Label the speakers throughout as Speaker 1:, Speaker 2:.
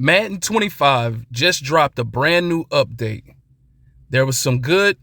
Speaker 1: Madden 25 just dropped a brand new update. There was some good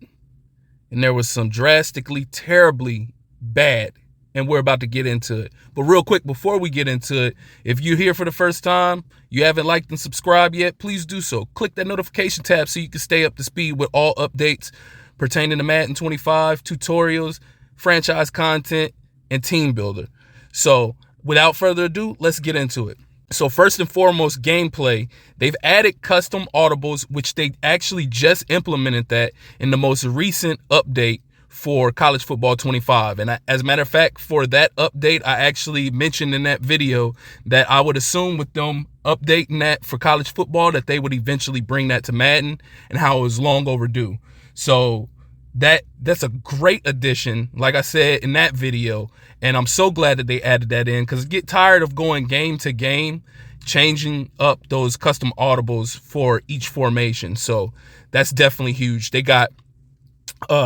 Speaker 1: and there was some drastically, terribly bad. And we're about to get into it. But real quick, before we get into it, if you're here for the first time, you haven't liked and subscribed yet, please do so. Click that notification tab so you can stay up to speed with all updates pertaining to Madden 25, tutorials, franchise content, and team builder. So without further ado, let's get into it. So first and foremost, gameplay. They've added custom audibles, which they actually just implemented that in the most recent update for College Football 25. And as a matter of fact, for that update, I actually mentioned in that video that I would assume with them updating that for college football that they would eventually bring that to Madden and how it was long overdue. So that's a great addition, like I said in that video, and I'm so glad that they added that in because I get tired of going game to game, changing up those custom audibles for each formation. So that's definitely huge. They got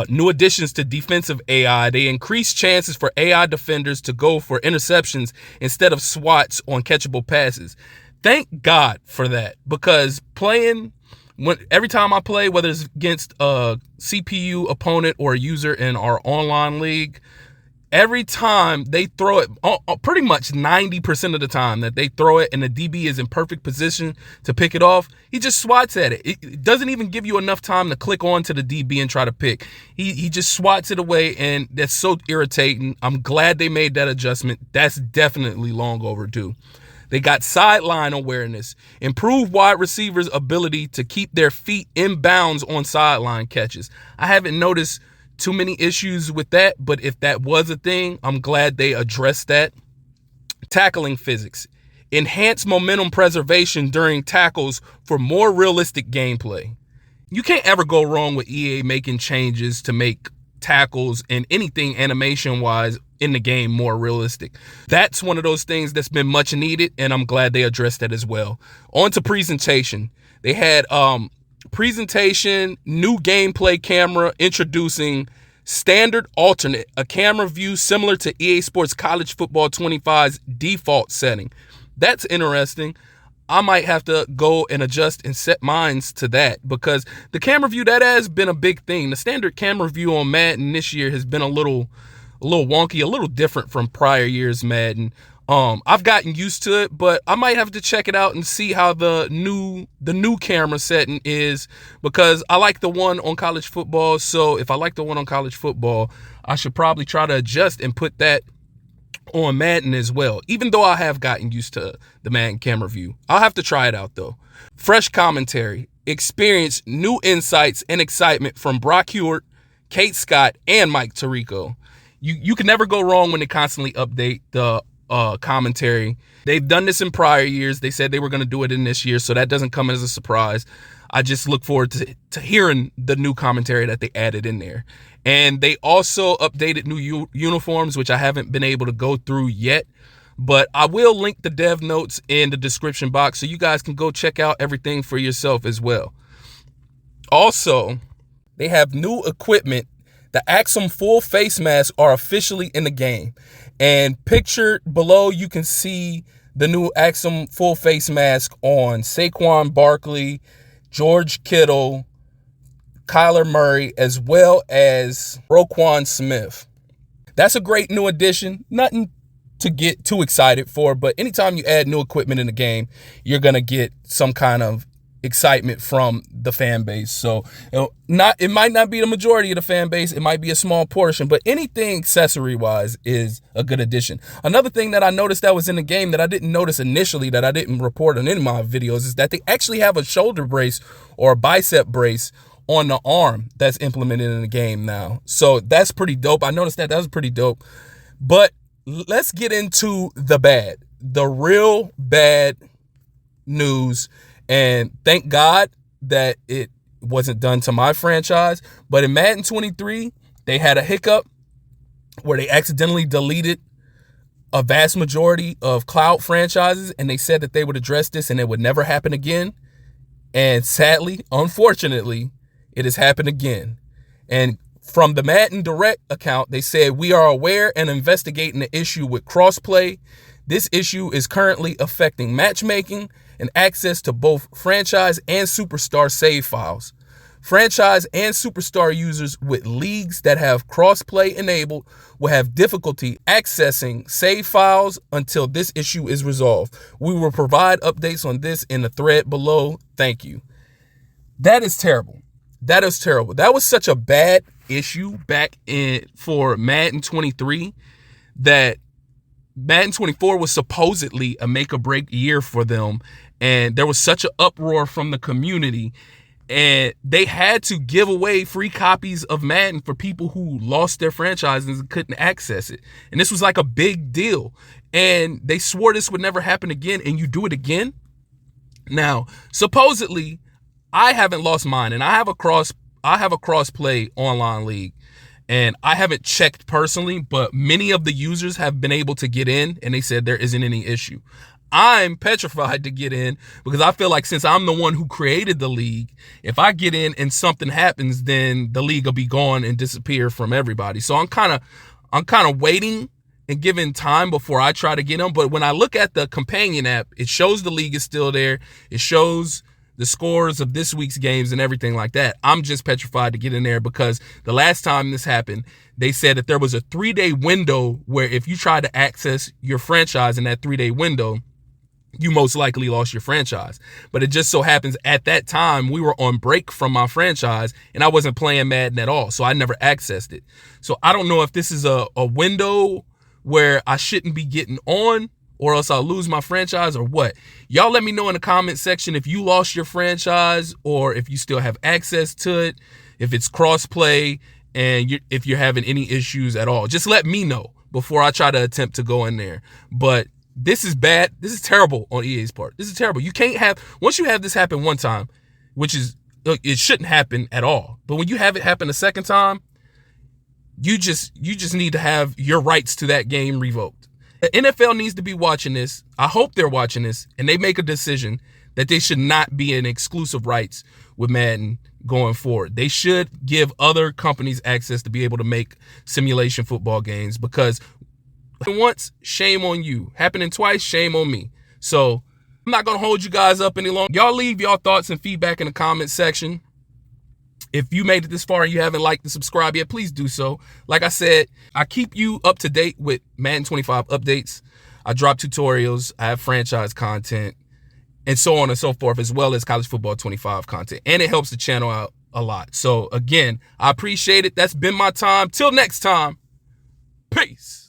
Speaker 1: new additions to defensive AI. They increase chances for AI defenders to go for interceptions instead of swats on catchable passes. Thank God for that, because every time I play, whether it's against a CPU opponent or a user in our online league, every time they throw it, pretty much 90% of the time that they throw it and the DB is in perfect position to pick it off, he just swats at it. It doesn't even give you enough time to click on to the DB and try to pick. He just swats it away, and that's so irritating. I'm glad they made that adjustment. That's definitely long overdue. They got sideline awareness, improve wide receivers' ability to keep their feet in bounds on sideline catches. I haven't noticed too many issues with that, but if that was a thing, I'm glad they addressed that. Tackling physics, enhance momentum preservation during tackles for more realistic gameplay. You can't ever go wrong with EA making changes to make tackles and anything animation-wise in the game more realistic. That's one of those things that's been much needed, and I'm glad they addressed that as well. On to presentation. They had presentation, new gameplay camera introducing standard alternate, a camera view similar to EA Sports College Football 25's default setting. That's interesting. I might have to go and adjust and set mines to that, because the camera view, that has been a big thing. The standard camera view on Madden this year has been a little wonky, a little different from prior years Madden. I've gotten used to it, but I might have to check it out and see how the new camera setting is, because I like the one on college football. So if I like the one on college football, I should probably try to adjust and put that on Madden as well, even though I have gotten used to the Madden camera view. I'll have to try it out though. Fresh commentary, experience new insights and excitement from Brock Hewitt, Kate Scott, and Mike Tirico. You can never go wrong when they constantly update the commentary. They've done this in prior years. They said they were going to do it in this year, so that doesn't come as a surprise. I just look forward to hearing the new commentary that they added in there. And they also updated new uniforms, which I haven't been able to go through yet, but I will link the dev notes in the description box so you guys can go check out everything for yourself as well. Also, they have new equipment. The Axum full face masks are officially in the game. And pictured below, you can see the new Axum full face mask on Saquon Barkley, George Kittle, Kyler Murray, as well as Roquan Smith. That's a great new addition. Nothing to get too excited for, but anytime you add new equipment in the game, you're going to get some kind of excitement from the fan base. So it might not be the majority of the fan base, it might be a small portion, but anything accessory wise is a good addition. Another thing that I noticed that was in the game that I didn't notice initially, that I didn't report on any of my videos, is that they actually have a shoulder brace or a bicep brace on the arm that's implemented in the game now. So that's pretty dope. I noticed that was pretty dope. But let's get into the real bad news. And thank God that it wasn't done to my franchise. But in Madden 23, they had a hiccup where they accidentally deleted a vast majority of cloud franchises. And they said that they would address this and it would never happen again. And sadly, unfortunately, it has happened again. And from the Madden Direct account, they said, "We are aware and investigating the issue with crossplay. This issue is currently affecting matchmaking and access to both franchise and superstar save files. Franchise and superstar users with leagues that have crossplay enabled will have difficulty accessing save files until this issue is resolved. We will provide updates on this in the thread below. Thank you. That is terrible. That is terrible. That was such a bad issue back in for Madden 23 that Madden 24 was supposedly a make or break year for them. And there was such an uproar from the community. And they had to give away free copies of Madden for people who lost their franchises and couldn't access it. And this was like a big deal. And they swore this would never happen again, and you do it again? Now, supposedly, I haven't lost mine, and I have a cross-play online league. And I haven't checked personally, but many of the users have been able to get in, and they said there isn't any issue. I'm petrified to get in because I feel like since I'm the one who created the league, if I get in and something happens, then the league will be gone and disappear from everybody. So I'm kind of waiting and giving time before I try to get them. But when I look at the companion app, it shows the league is still there. It shows the scores of this week's games and everything like that. I'm just petrified to get in there because the last time this happened, they said that there was a 3-day window where if you tried to access your franchise in that 3-day window, you most likely lost your franchise. But it just so happens at that time we were on break from my franchise and I wasn't playing Madden at all. So I never accessed it. So I don't know if this is a window where I shouldn't be getting on or else I'll lose my franchise or what. Y'all let me know in the comment section if you lost your franchise or if you still have access to it, if it's cross-play, and if you're having any issues at all. Just let me know before I try to attempt to go in there. But this is bad. This is terrible on EA's part. This is terrible. You can't have, once you have this happen one time, which is, it shouldn't happen at all. But when you have it happen a second time, you just need to have your rights to that game revoked. The NFL needs to be watching this. I hope they're watching this and they make a decision that they should not be in exclusive rights with Madden going forward. They should give other companies access to be able to make simulation football games, because once, shame on you. Happening twice, shame on me. So I'm not going to hold you guys up any longer. Y'all leave y'all thoughts and feedback in the comment section. If you made it this far and you haven't liked and subscribed yet, please do so. Like I said, I keep you up to date with Madden 25 updates. I drop tutorials. I have franchise content and so on and so forth, as well as college football 25 content. And it helps the channel out a lot. So again, I appreciate it. That's been my time. Till next time. Peace.